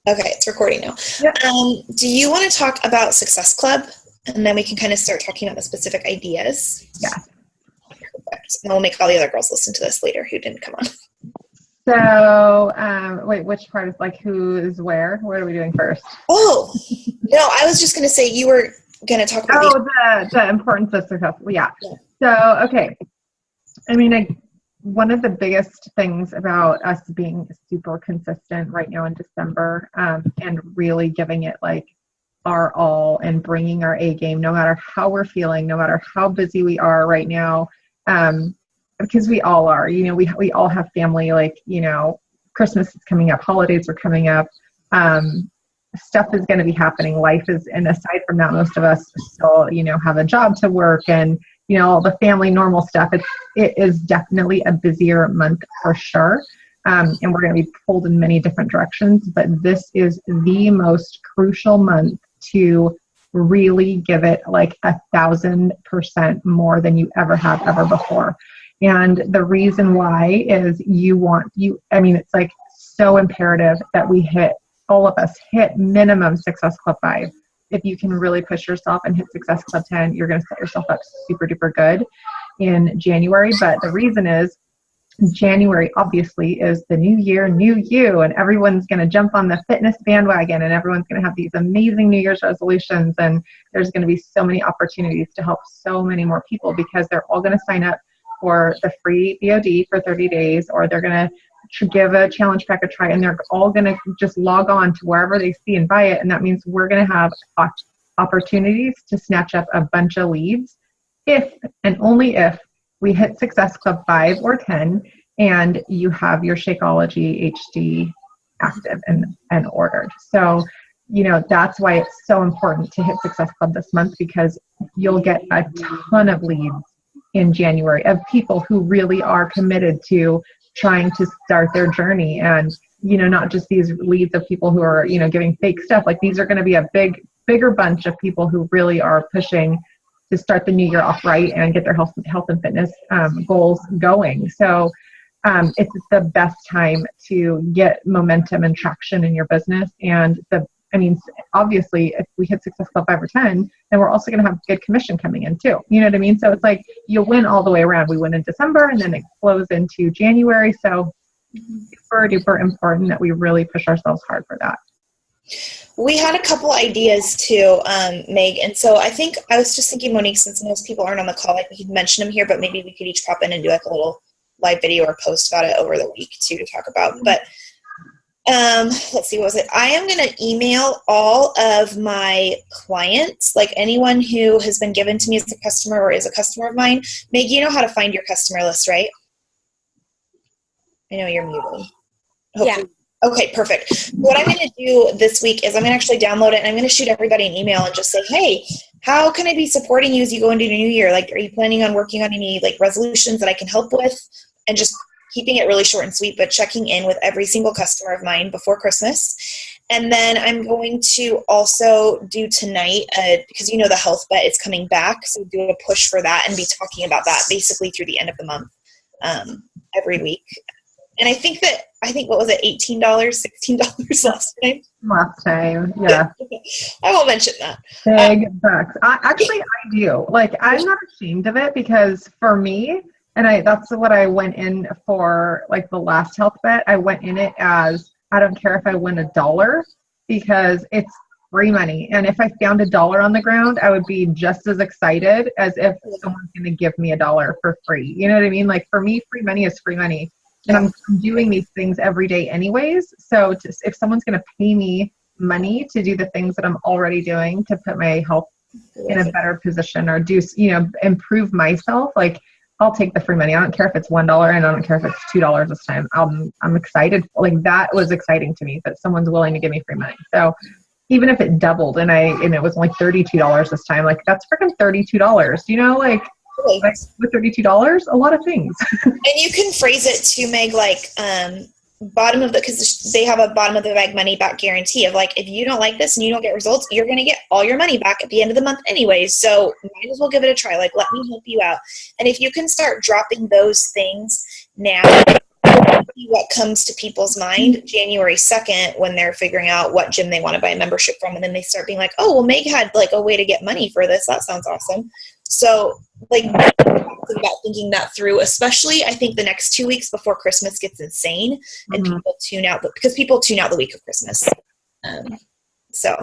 Okay, it's recording now. Yep. Do you want to talk about Success Club? And then we can kind of start talking about the specific ideas. Yeah. Perfect. And we'll make all the other girls listen to this later who didn't come on. So, wait, which part is like who is where? What are we doing first? Oh, no, I was just going to say you were going to talk about the importance of success. Yeah. So, okay. I mean, one of the biggest things about us being super consistent right now in December and really giving it like our all and bringing our A game, no matter how we're feeling, no matter how busy we are right now, because we all are, we all have family, like, Christmas is coming up, holidays are coming up, stuff is going to be happening. Life is, and aside from that, most of us still, have a job to work and, the family normal stuff. It is definitely a busier month for sure. And we're going to be pulled in many different directions, but this is the most crucial month to really give it like 1,000% more than you ever have ever before. And the reason why is it's like so imperative that all of us hit minimum Success Club 5. If you can really push yourself and hit Success Club 10, you're going to set yourself up super duper good in January. But the reason is January obviously is the new year, new you, and everyone's going to jump on the fitness bandwagon and everyone's going to have these amazing New Year's resolutions. And there's going to be so many opportunities to help so many more people because they're all going to sign up for the free BOD for 30 days, or they're going to give a challenge pack a try, and they're all going to just log on to wherever they see and buy it. And that means we're going to have opportunities to snatch up a bunch of leads if and only if we hit Success Club 5 or 10 and you have your Shakeology HD active and ordered. So, that's why it's so important to hit Success Club this month, because you'll get a ton of leads in January of people who really are committed to trying to start their journey. And, not just these leads of people who are, giving fake stuff. Like, these are going to be a bigger bunch of people who really are pushing to start the new year off right and get their health and fitness goals going. So it's the best time to get momentum and traction in your business. And obviously, if we hit Success Club 5 or 10, then we're also going to have good commission coming in too. You know what I mean? So it's like you win all the way around. We win in December and then it flows into January. So super duper important that we really push ourselves hard for that. We had a couple ideas too, Meg. And so I was just thinking, Monique, since most people aren't on the call, like we could mention them here, but maybe we could each pop in and do like a little live video or post about it over the week too to talk about. But let's see, what was it? I am going to email all of my clients, like anyone who has been given to me as a customer or is a customer of mine. Meg, you know how to find your customer list, right? I know you're muted. Hopefully. Yeah. Okay, perfect. What I'm going to do this week is I'm going to actually download it and I'm going to shoot everybody an email and just say, hey, how can I be supporting you as you go into the new year? Like, are you planning on working on any like resolutions that I can help with? And just keeping it really short and sweet, but checking in with every single customer of mine before Christmas. And then I'm going to also do tonight, because the health bet is coming back. So do a push for that and be talking about that basically through the end of the month every week. And I think what was it, $18, $16 last time? Last time, yeah. I won't mention that. Big bucks. I do. Like, I'm not ashamed of it because for me, and that's what I went in for, like the last health bet. I went in it as, I don't care if I win $1 because it's free money. And if I found $1 on the ground, I would be just as excited as if someone's going to give me $1 for free. You know what I mean? Like, for me, free money is free money. And I'm doing these things every day anyways. So if someone's going to pay me money to do the things that I'm already doing to put my health in a better position or do, improve myself, like, I'll take the free money. I don't care if it's $1 and I don't care if it's $2 this time. I'm excited. Like, that was exciting to me that someone's willing to give me free money. So even if it doubled and it was only $32 this time, like, that's freaking $32, like with $32, a lot of things. And you can phrase it to Meg like because they have a bottom of the bag money back guarantee of like, if you don't like this and you don't get results, you're going to get all your money back at the end of the month anyways. So might as well give it a try. Like, let me help you out. And if you can start dropping those things now, see what comes to people's mind January 2nd when they're figuring out what gym they want to buy a membership from. And then they start being like, oh, well, Meg had like a way to get money for this. That sounds awesome. So like about thinking that through, especially I think the next 2 weeks before Christmas gets insane and people tune out because people tune out the week of Christmas. So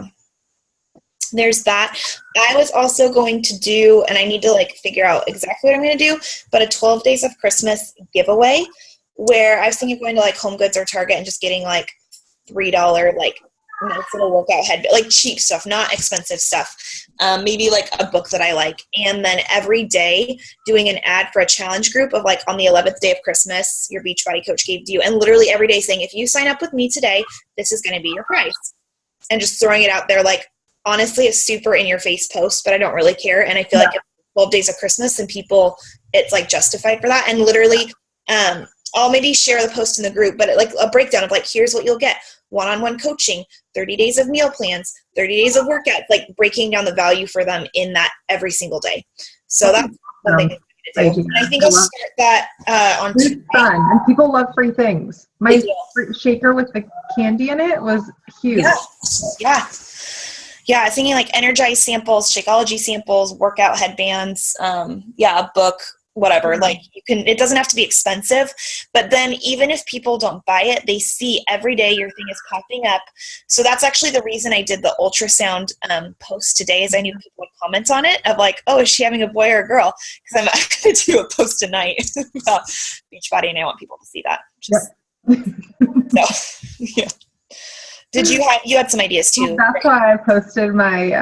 there's that. I was also going to do, and I need to like figure out exactly what I'm going to do, but a 12 days of Christmas giveaway where I was thinking of going to like Home Goods or Target and just getting like $3 like nice little workout head, like cheap stuff, not expensive stuff. Maybe like a book that I like. And then every day doing an ad for a challenge group of like on the 11th day of Christmas, your Beachbody coach gave to you. And literally every day saying, if you sign up with me today, this is going to be your price. And just throwing it out there. Like honestly, a super in your face post, but I don't really care. And I feel like if 12 days of Christmas and people, it's like justified for that. And literally, I'll maybe share the post in the group, but like a breakdown of like, here's what you'll get. One-on-one coaching, 30 days of meal plans, 30 days of workouts, like breaking down the value for them in that every single day. So that's one thing to do. And I think I'll start that on Tuesday. It's fun, and people love free things. My shaker with the candy in it was huge. Yeah, I was thinking like Energize samples, Shakeology samples, workout headbands, a book, whatever. Like you can, it doesn't have to be expensive, but then even if people don't buy it, they see every day your thing is popping up. So that's actually the reason I did the ultrasound post today is I knew people would comment on it of like, oh, is she having a boy or a girl? Because I'm going to do a post tonight about Beachbody and I want people to see that. So, yeah. Did you had some ideas too? That's why I posted my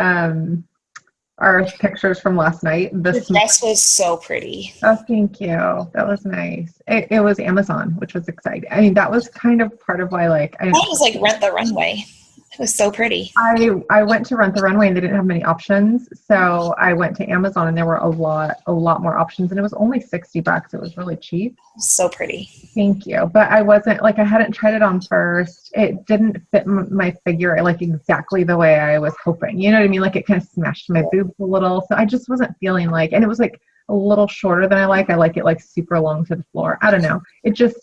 our pictures from last night. The dress was so pretty. Oh, thank you. That was nice. It was Amazon, which was exciting. I mean, that was kind of part of why like that was like Rent the Runway. It was so pretty. I went to Rent the Runway and they didn't have many options. So I went to Amazon and there were a lot more options and it was only $60. It was really cheap. So pretty. Thank you. But I wasn't like, I hadn't tried it on first. It didn't fit my figure like exactly the way I was hoping. You know what I mean? Like it kind of smashed my boobs a little. So I just wasn't feeling like, and it was like a little shorter than I like. I like it like super long to the floor. I don't know. It just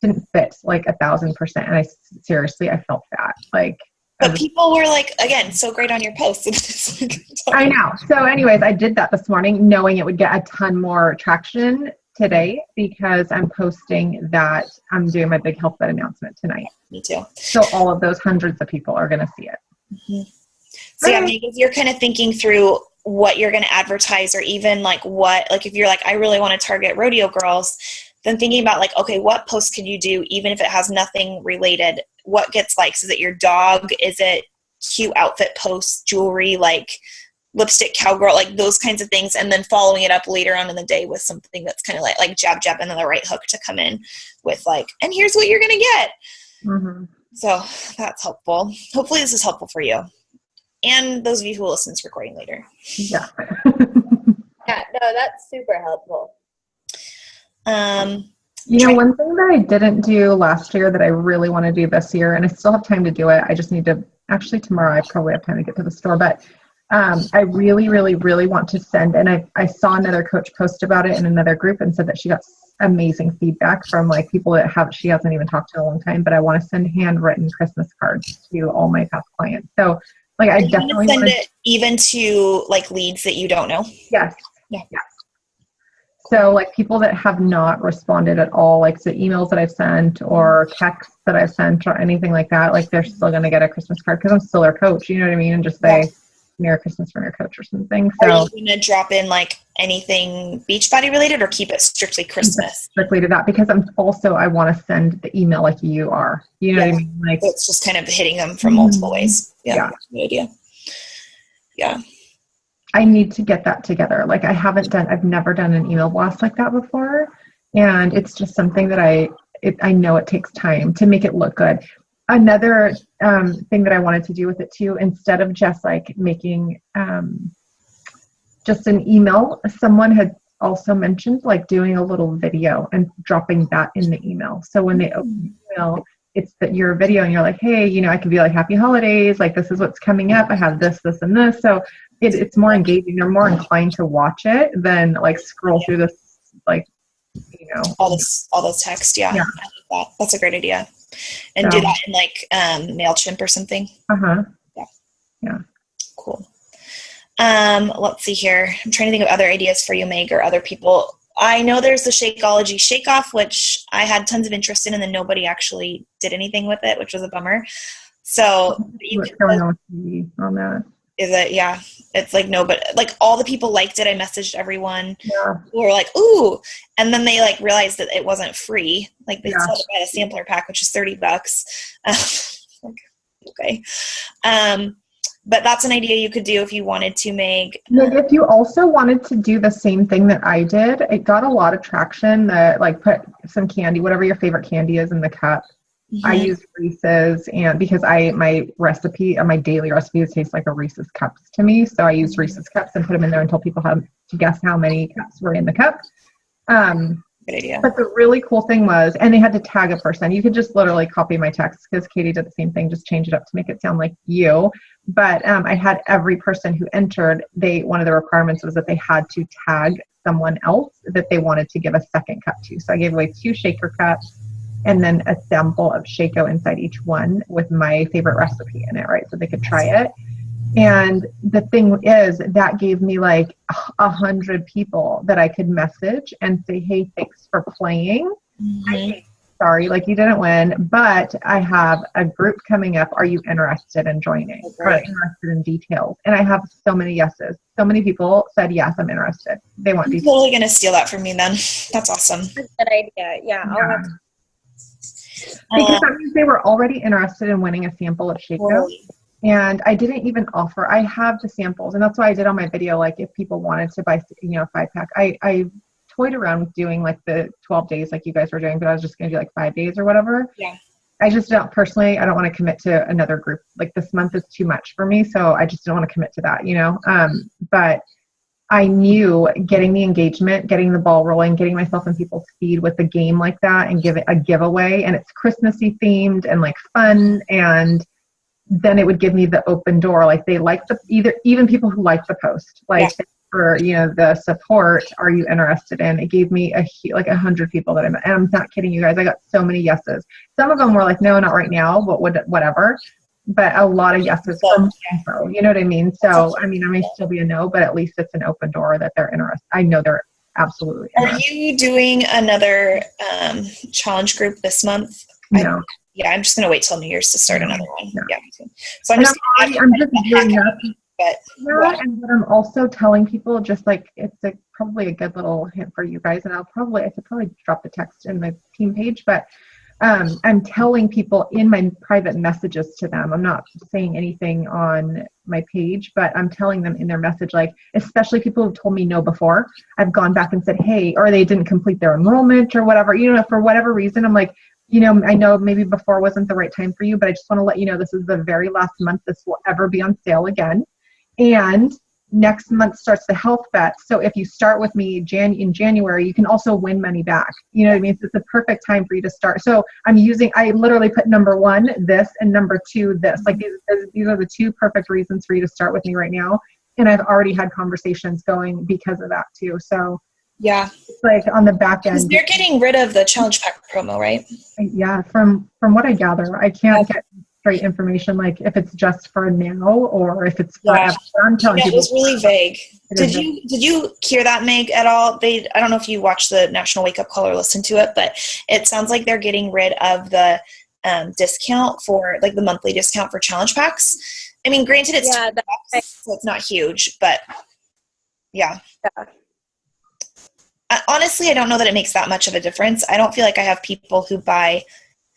didn't fit like 1,000%. And I felt fat. Like, but people were like, again, so great on your posts. I know. So anyways, I did that this morning knowing it would get a ton more traction today because I'm posting that I'm doing my big health bed announcement tonight. Me too. So all of those hundreds of people are going to see it. Mm-hmm. So yeah, maybe if you're kind of thinking through what you're going to advertise or even like what, like if you're like, I really want to target rodeo girls, then thinking about like, okay, what post can you do even if it has nothing related? What gets likes? Is it your dog? Is it cute outfit posts, jewelry, like lipstick cowgirl, like those kinds of things, and then following it up later on in the day with something that's kind of like jab, and then the right hook to come in with like, and here's what you're going to get. Mm-hmm. So that's helpful. Hopefully this is helpful for you. And those of you who will listen to this recording later. Yeah. Yeah, no, that's super helpful. You know, one thing that I didn't do last year that I really want to do this year, and I still have time to do it. I just need to, actually tomorrow I probably have time to get to the store, but I really, really, really want to send, and I saw another coach post about it in another group and said that she got amazing feedback from like people that she hasn't even talked to in a long time, but I want to send handwritten Christmas cards to all my past clients. So like I definitely send it even to like leads that you don't know. Yes. Yeah. Yes. So like people that have not responded at all, like the emails that I've sent or texts that I've sent or anything like that, like they're still going to get a Christmas card because I'm still their coach, you know what I mean? And just say Merry Christmas from your coach or something. So are you going to drop in like anything Beachbody related or keep it strictly Christmas? Strictly to that because I want to send the email like you are, you know what I mean? Like it's just kind of hitting them from multiple ways. Yeah. That's a good idea. Yeah. I need to get that together. Like I've never done an email blast like that before. And it's just something that I know it takes time to make it look good. Another thing that I wanted to do with it too, instead of just like making just an email, someone had also mentioned like doing a little video and dropping that in the email. So when they open the email, it's that your video and you're like, hey, you know, I could be like, happy holidays. Like this is what's coming up. I have this, and this. So it's more engaging. They're more inclined to watch it than like scroll through this, like, you all those texts. Yeah. Yeah. I like that. That's a great idea. And do that in like MailChimp or something. Uh-huh. Yeah. Yeah. Cool. Let's see here. I'm trying to think of other ideas for you, Meg, or other people. I know there's the Shakeology Shake Off, which I had tons of interest in, and then nobody actually did anything with it, which was a bummer. So what's going on that? Is it? Yeah. It's like, no, but like all the people liked it. I messaged everyone who were like, ooh. And then they like realized that it wasn't free. Like they still had to buy a sampler pack, which is $30. Okay. But that's an idea you could do if you wanted to, Meg. If you also wanted to do the same thing that I did, it got a lot of traction that like put some candy, whatever your favorite candy is, in the cup. Mm-hmm. I use Reese's, and because my daily recipes taste like a Reese's cups to me. So I used Reese's cups and put them in there and told people how to guess how many cups were in the cup. Good idea. But the really cool thing was, and they had to tag a person. You could just literally copy my text, because Katie did the same thing, just change it up to make it sound like you. But I had every person who entered, one of the requirements was that they had to tag someone else that they wanted to give a second cup to. So I gave away 2 shaker cups and then a sample of Shako inside each one with my favorite recipe in it, right? So they could try it. And the thing is, that gave me like 100 people that I could message and say, hey, thanks for playing. Mm-hmm. Sorry, like you didn't win, but I have a group coming up. Are you interested in joining? Or interested in details? And I have so many yeses. So many people said, yes, I'm interested. They want details. I'm totally going to steal that from me then. That's awesome. That's a good idea. Yeah. I'll have to. Because that means they were already interested in winning a sample of Shako. And I didn't even offer. I have the samples, and that's why I did on my video. Like, if people wanted to buy, 5-pack, I toyed around with doing like the 12 days, like you guys were doing, but I was just going to do like 5 days or whatever. Yeah. I just don't personally. I don't want to commit to another group. Like, this month is too much for me, so I just don't want to commit to that. But I knew getting the engagement, getting the ball rolling, getting myself in people's feed with a game like that, and give it a giveaway, and it's Christmassy themed and like fun, and then it would give me the open door. Like, they like even people who like the post, like for, the support, are you interested in? It gave me 100 people that and I'm not kidding you guys. I got so many yeses. Some of them were like, no, not right now, but whatever. But a lot of yeses from info, you know what I mean? So, I may still be a no, but at least it's an open door that they're interested. I know they're absolutely interested. Are you doing another challenge group this month? No. I'm just going to wait till New Year's to start another one. No. Yeah, me too. So I'm just doing that. And I'm also telling people, just like, it's probably a good little hint for you guys. And I could probably drop the text in the team page, but I'm telling people in my private messages to them. I'm not saying anything on my page, but I'm telling them in their message, like, especially people who've told me no before. I've gone back and said, hey, or they didn't complete their enrollment or whatever, for whatever reason. I'm like, I know maybe before wasn't the right time for you, but I just want to let you know this is the very last month this will ever be on sale again. And next month starts the health bet. So if you start with me in January, you can also win money back. You know what I mean? So it's the perfect time for you to start. So I literally put number 1, this, and number 2, this. Like, these are the 2 perfect reasons for you to start with me right now. And I've already had conversations going because of that too. So yeah, it's like on the back end. They're getting rid of the challenge pack promo, right? Yeah, from what I gather, I can't get straight information, like if it's just for now or if it's forever. I'm telling it was really vague. Did vague. you hear that, Meg, at all? I don't know if you watched the National Wake Up Call or listened to it, but it sounds like they're getting rid of the discount for, like, the monthly discount for challenge packs. Granted, it's $2, so it's not huge, but yeah. Honestly, I don't know that it makes that much of a difference. I don't feel like I have people who buy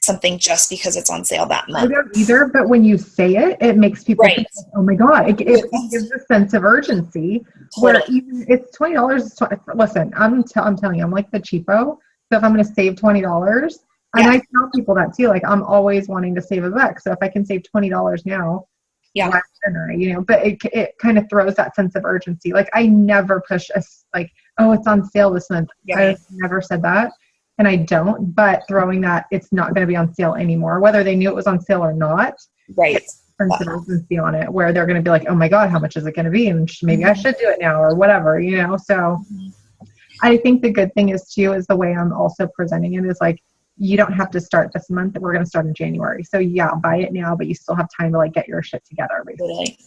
something just because it's on sale that month. I don't either, but when you say it, it makes people think, oh my God, it gives a sense of urgency. Where even it's $20. Listen, I'm telling you, I'm like the cheapo. So if I'm going to save $20, and I tell people that too, like, I'm always wanting to save a buck. So if I can save $20 now, why shouldn't I? But it kind of throws that sense of urgency. Like, I never push oh, it's on sale this month. I've never said that. And I don't, but throwing that it's not going to be on sale anymore, whether they knew it was on sale or not. Right. Sense of urgency on it, where they're going to be like, oh my God, how much is it going to be? And maybe I should do it now or whatever, So I think the good thing is too, is the way I'm also presenting it is like, you don't have to start this month. We're going to start in January. So yeah, buy it now, but you still have time to like get your shit together. Basically.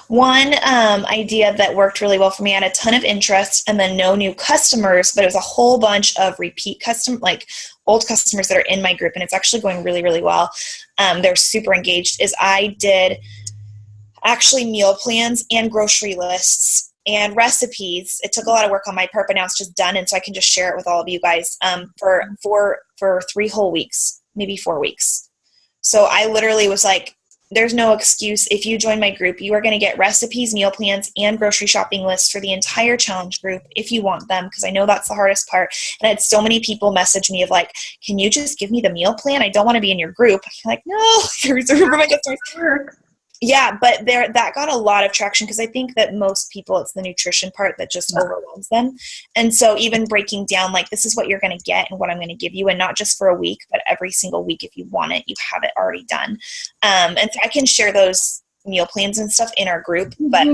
One idea that worked really well for me, I had a ton of interest and then no new customers, but it was a whole bunch of repeat like old customers that are in my group, and it's actually going really, really well. They're super engaged, is I did actually meal plans and grocery lists and recipes. It took a lot of work on my part, but now it's just done. And so I can just share it with all of you guys for 3 whole weeks, maybe 4 weeks. So I literally was like, there's no excuse. If you join my group, you are going to get recipes, meal plans, and grocery shopping lists for the entire challenge group if you want them, because I know that's the hardest part. And I had so many people message me of like, can you just give me the meal plan? I don't want to be in your group. I'm like, no, you're reserved for my customers. Yeah, but that got a lot of traction because I think that most people, it's the nutrition part that just overwhelms them. And so even breaking down, like, this is what you're going to get and what I'm going to give you, and not just for a week, but every single week if you want it, you have it already done. And so I can share those meal plans and stuff in our group. But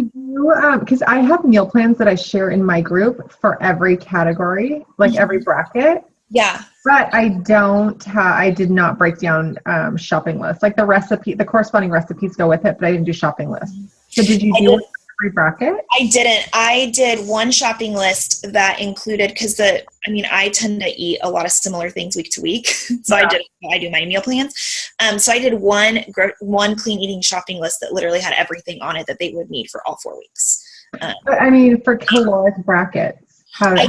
because I have meal plans that I share in my group for every category, like every bracket. Yeah. But I did not break down shopping lists. Like the corresponding recipes go with it, but I didn't do shopping lists. So did you do every bracket? I didn't. I did one shopping list that included, I tend to eat a lot of similar things week to week. So yeah. I do my meal plans. So I did one clean eating shopping list that literally had everything on it that they would need for all 4 weeks. But for caloric brackets. I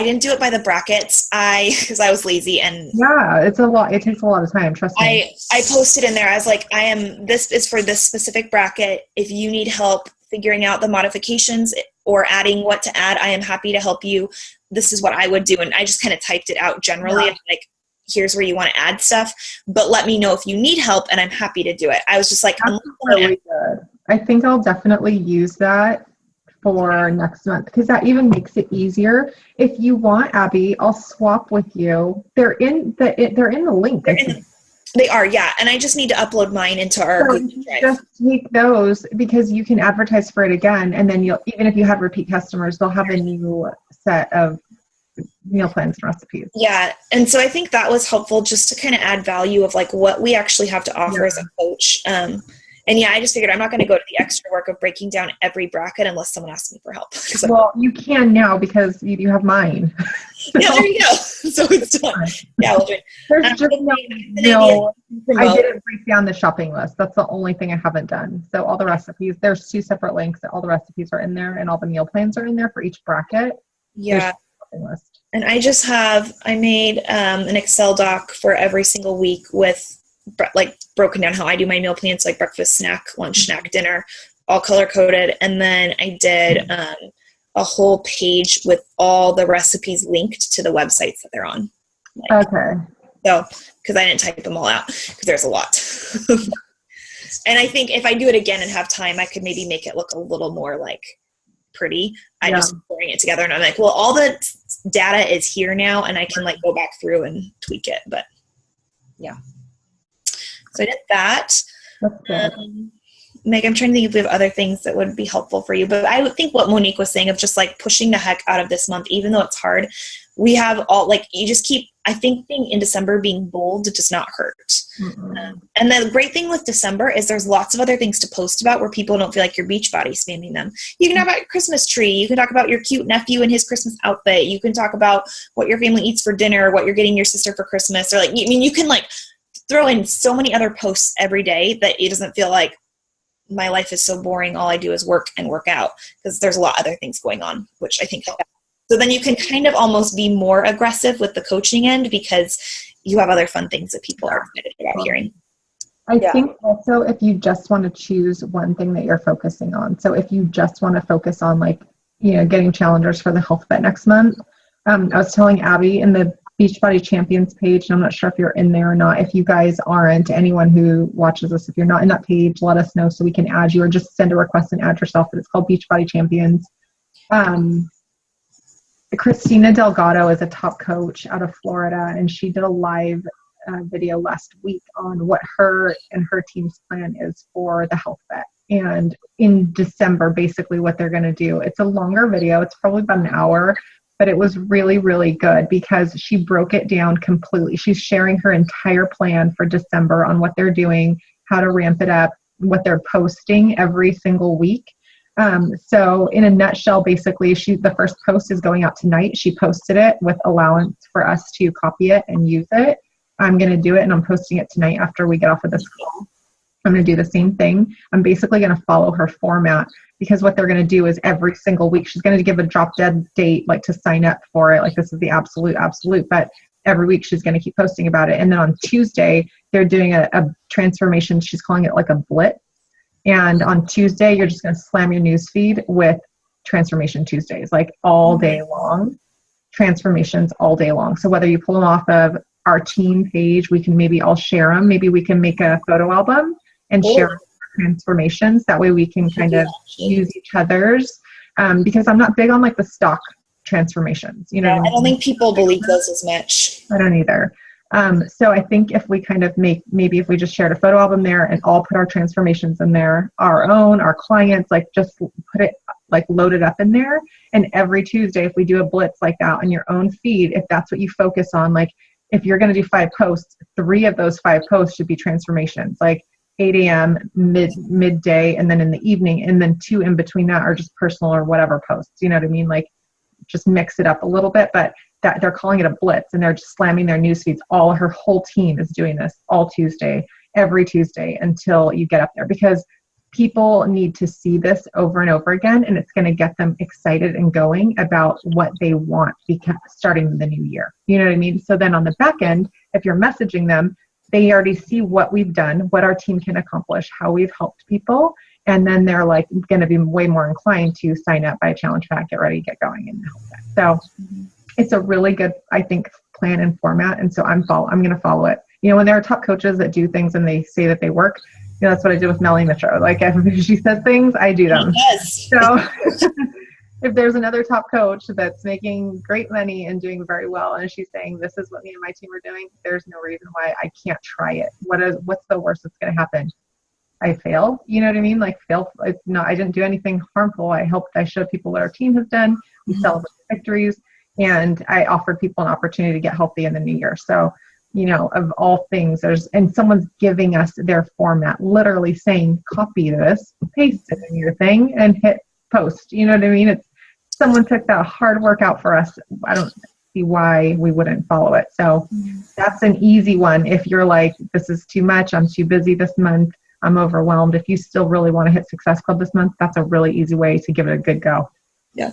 didn't do it by the brackets. Because I was lazy and it's a lot. It takes a lot of time. Trust me. I posted in there. I was like, this is for this specific bracket. If you need help figuring out the modifications or adding what to add, I am happy to help you. This is what I would do. And I just kind of typed it out generally. Yeah. Like, here's where you want to add stuff, but let me know if you need help and I'm happy to do it. I was just like, that's really good. I think I'll definitely use that for next month, because that even makes it easier. If you want, Abby, I'll swap with you. They're in the link. They are, yeah. And I just need to upload mine into our Google Drive. Just take those, because you can advertise for it again, and then even if you have repeat customers, they'll have a new set of meal plans and recipes. Yeah. And so I think that was helpful, just to kind of add value of like what we actually have to offer as a coach. And yeah, I just figured I'm not going to go to the extra work of breaking down every bracket unless someone asks me for help. Well, you can now because you have mine. Yeah, there you go. So it's done. Yeah, we'll do it. There's just no, I didn't break down the shopping list. That's the only thing I haven't done. So all the recipes, there's 2 separate links. All the recipes are in there, and all the meal plans are in there for each bracket. Yeah. List. And I made an Excel doc for every single week with like broken down how I do my meal plans, like breakfast, snack, lunch, snack, dinner, all color coded. And then I did a whole page with all the recipes linked to the websites that they're on. Okay. So, because I didn't type them all out, because there's a lot. And I think if I do it again and have time, I could maybe make it look a little more like pretty. I just pouring it together, and I'm like, well, all the data is here now, and I can like go back through and tweak it. But yeah. So I did that. Meg, I'm trying to think if we have other things that would be helpful for you. But I would think what Monique was saying of just like pushing the heck out of this month, even though it's hard, we have all like, you just keep, I think being in December, being bold does not hurt. And the great thing with December is there's lots of other things to post about where people don't feel like you're Beachbody spamming them. You can talk about your Christmas tree. You can talk about your cute nephew and his Christmas outfit. You can talk about what your family eats for dinner, what you're getting your sister for Christmas, or like, you can like throw in so many other posts every day that it doesn't feel like my life is so boring. All I do is work and work out, because there's a lot of other things going on, which I think help. So then you can kind of almost be more aggressive with the coaching end, because you have other fun things that people are excited about hearing. I think also if you just want to choose one thing that you're focusing on. So if you just want to focus on like, getting challengers for the health bet next month. I was telling Abby in the Beachbody Champions page, and I'm not sure if you're in there or not. If you guys aren't, anyone who watches this, if you're not in that page, let us know so we can add you, or just send a request and add yourself. But it's called Beachbody Champions. Christina Delgado is a top coach out of Florida, and she did a live video last week on what her and her team's plan is for the health bet. And in December, basically what they're going to do. It's a longer video. It's probably about an hour. but it was really, really good because she broke it down completely. She's sharing her entire plan for December on what they're doing, how to ramp it up, what they're posting every single week. So in a nutshell, basically, the first post is going out tonight. She posted it with allowance for us to copy it and use it. I'm going to do it, and I'm posting it tonight after we get off of this call. I'm going to do the same thing. I'm basically going to follow her format because what they're going to do is every single week, she's going to give a drop dead date, like to sign up for it. Like this is the absolute, but every week she's going to keep posting about it. And then on Tuesday, they're doing a transformation. She's calling it like a blitz. And on Tuesday, you're just going to slam your news feed with Transformation Tuesdays, like all day long, transformations all day long. So whether you pull them off of our team page, we can maybe all share them. Maybe we can make a photo album and share transformations. That way we can kind of use each other's, because I'm not big on like the stock transformations. You know, I don't think people believe those as much. I don't either. So I think if we kind of maybe if we just shared a photo album there and all put our transformations in there, our own, our clients, like just put it, like load it up in there. And every Tuesday, if we do a blitz like that on your own feed, if that's what you focus on, like if you're going to do 5 posts, 3 of those 5 posts should be transformations, like 8 a.m., midday, and then in the evening. And then 2 in between that are just personal or whatever posts. You know what I mean? Like just mix it up a little bit, but that they're calling it a blitz and they're just slamming their news feeds. Her whole team is doing this all Tuesday, every Tuesday until you get up there, because people need to see this over and over again, and it's going to get them excited and going about what they want starting the new year. You know what I mean? So then on the back end, if you're messaging them, they already see what we've done, what our team can accomplish, how we've helped people. And then they're like going to be way more inclined to sign up, buy a challenge pack, get ready, get going, and help them. So it's a really good, I think, plan and format. And so I'm going to follow it. You know, when there are top coaches that do things and they say that they work, you know, that's what I did with Melanie Mitro. Like if she says things, I do them. Yes. So if there's another top coach that's making great money and doing very well, and she's saying, this is what me and my team are doing, there's no reason why I can't try it. What's the worst that's going to happen? I fail. You know what I mean? Like fail. No, I didn't do anything harmful. I showed people what our team has done. We celebrate victories, and I offered people an opportunity to get healthy in the new year. So, you know, of all things, and someone's giving us their format, literally saying, copy this, paste it in your thing, and hit post. You know what I mean? Someone took that hard work out for us. I don't see why we wouldn't follow it. So that's an easy one. If you're like, this is too much, I'm too busy this month, I'm overwhelmed. If you still really want to hit Success Club this month, that's a really easy way to give it a good go. Yeah.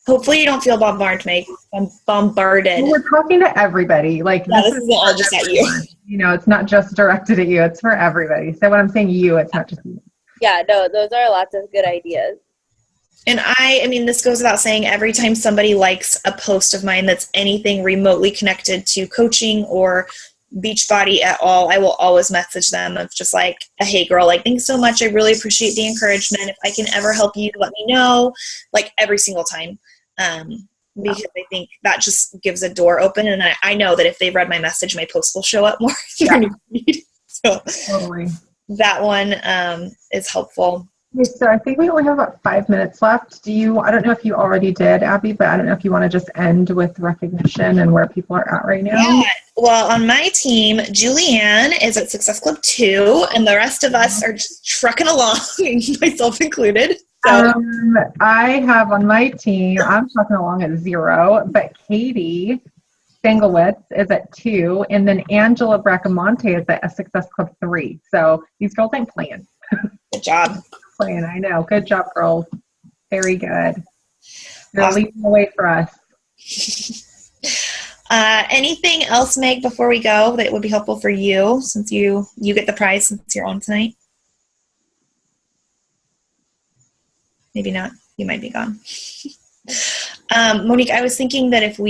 Hopefully you don't feel bombarded. Well, we're talking to everybody. Like this isn't all just at you. You know, it's not just directed at you. It's for everybody. So when I'm saying you, it's not just you. Yeah, no, those are lots of good ideas. And I mean, this goes without saying, every time somebody likes a post of mine that's anything remotely connected to coaching or Beachbody at all, I will always message them of just like, hey girl, like, thanks so much. I really appreciate the encouragement. If I can ever help you, let me know, like every single time. Because I think that just gives a door open. And I know that if they've read my message, my post will show up more. So totally. That one is helpful. Okay, so I think we only have about 5 minutes left. I don't know if you already did, Abby, but I don't know if you want to just end with recognition and where people are at right now. Yeah. Well, on my team, Julianne is at Success Club 2, and the rest of us are just trucking along, myself included. So. I have on my team, I'm trucking along at 0, but Katie Stanglewitz is at 2, and then Angela Bracamonte is at Success Club 3. So these girls ain't playing. Good job. I know. Good job, girls. Very good. You're leading the way for us. Anything else, Meg, before we go that would be helpful for you, since you get the prize since you're on tonight? Maybe not. You might be gone. Monique, I was thinking that if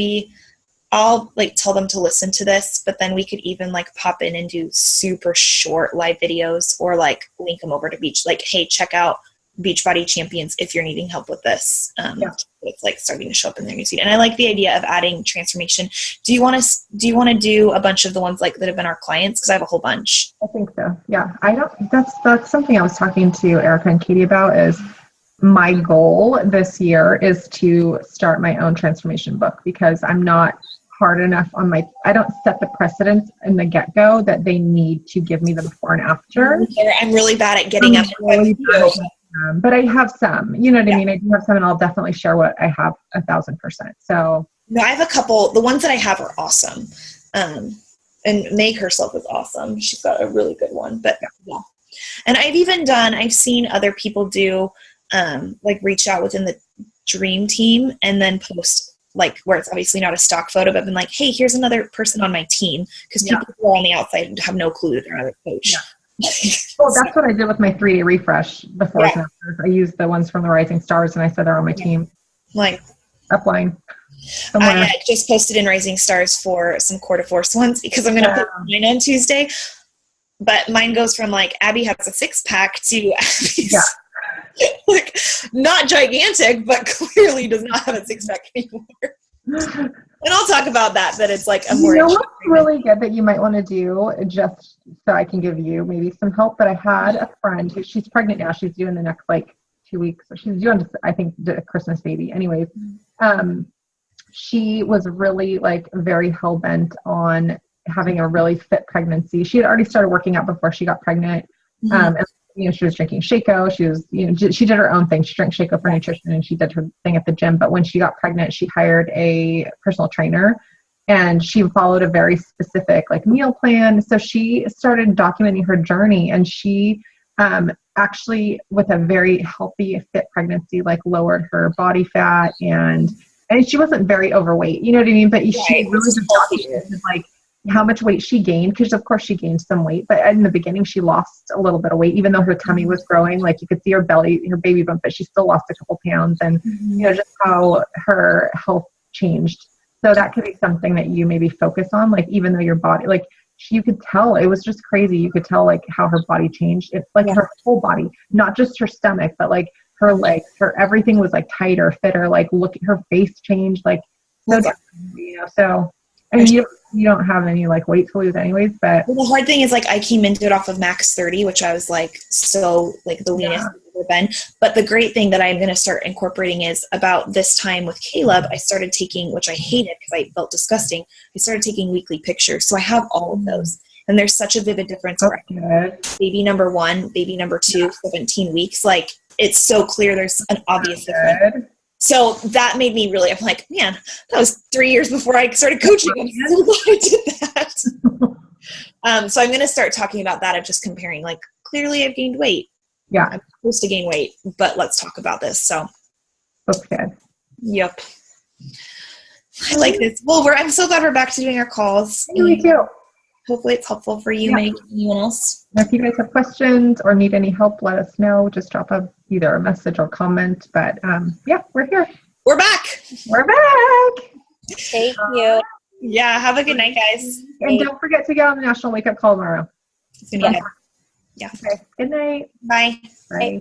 I'll like tell them to listen to this, but then we could even like pop in and do super short live videos, or like link them over to like, hey, check out Beachbody Champions if you're needing help with this. It's like starting to show up in their newsfeed. And I like the idea of adding transformation. Do you want to do a bunch of the ones like that have been our clients? Because I have a whole bunch. I think so. Yeah. That's something I was talking to Erica and Katie about, is my goal this year is to start my own transformation book, because I'm not hard enough on I don't set the precedence in the get-go that they need to give me the before and after. I'm really bad at getting up. But I have some, you know what I mean? I do have some, and I'll definitely share what I have 1,000%. So no, I have a couple. The ones that I have are awesome. And Meg herself is awesome. She's got a really good one, but yeah. And I've seen other people do, like reach out within the dream team and then post, like, where it's obviously not a stock photo, but been like, hey, here's another person on my team. Because people who are on the outside have no clue that they're another coach. Yeah. Well, that's what I did with my 3-day refresh before. Yeah. I used the ones from the Rising Stars, and I said they're on my team. Like, upline. I just posted in Rising Stars for some Quarter Force ones, because I'm going to put mine on Tuesday. But mine goes from, like, Abby has a 6-pack to Abby's like, not gigantic, but clearly does not have a 6-pack anymore. And I'll talk about that, but it's like a more. You know what's really good that you might want to do, just so I can give you maybe some help? But I had a friend she's pregnant now. She's due in the next, like, 2 weeks. So she's due on, I think, the Christmas baby. Anyways, she was really, like, very hell-bent on having a really fit pregnancy. She had already started working out before she got pregnant. And, you know, she was drinking Shaco. She was, you know, she did her own thing. She drank Shaco for nutrition, and she did her thing at the gym. But when she got pregnant, she hired a personal trainer, and she followed a very specific, like, meal plan. So she started documenting her journey, and she actually, with a very healthy, fit pregnancy, like, lowered her body fat, and she wasn't very overweight, you know what I mean? But she really just documented, like, how much weight she gained, because of course she gained some weight, but in the beginning she lost a little bit of weight, even though her tummy was growing. Like, you could see her belly, her baby bump, but she still lost a couple pounds, and you know, just how her health changed. So that could be something that you maybe focus on, like, even though your body, like, you could tell, it was just crazy. You could tell, like, how her body changed. It's like her whole body, not just her stomach, but like her legs, her everything was, like, tighter, fitter. Like, look at her face changed, like, so you know. So I mean, you don't have any, like, weight to lose anyways, but the hard thing is, like, I came into it off of max 30, which I was, like, so, like, the leanest I've ever been. But the great thing that I'm going to start incorporating is, about this time with Caleb, I started taking, which I hated because I felt disgusting, I started taking weekly pictures. So I have all of those. And there's such a vivid difference. Baby number 1, baby number 2, 17 weeks. Like, it's so clear there's an obvious difference. So that made me really, I'm like, man, that was 3 years before I started coaching. I'm so glad I did that. So I'm going to start talking about that, of just comparing, like, clearly I've gained weight. Yeah. I'm supposed to gain weight, but let's talk about this. So. Okay. Yep. I like this. Well, I'm so glad we're back to doing our calls. Me too. Hopefully it's helpful for you, Meg, anyone else. If you guys have questions or need any help, let us know. Just drop either a message or comment. But we're here. We're back. We're back. Thank you. Yeah, have a good night, guys. And don't forget to get on the National Wake Up Call tomorrow. It's gonna be good. Yeah. Okay. Good night. Bye. Bye.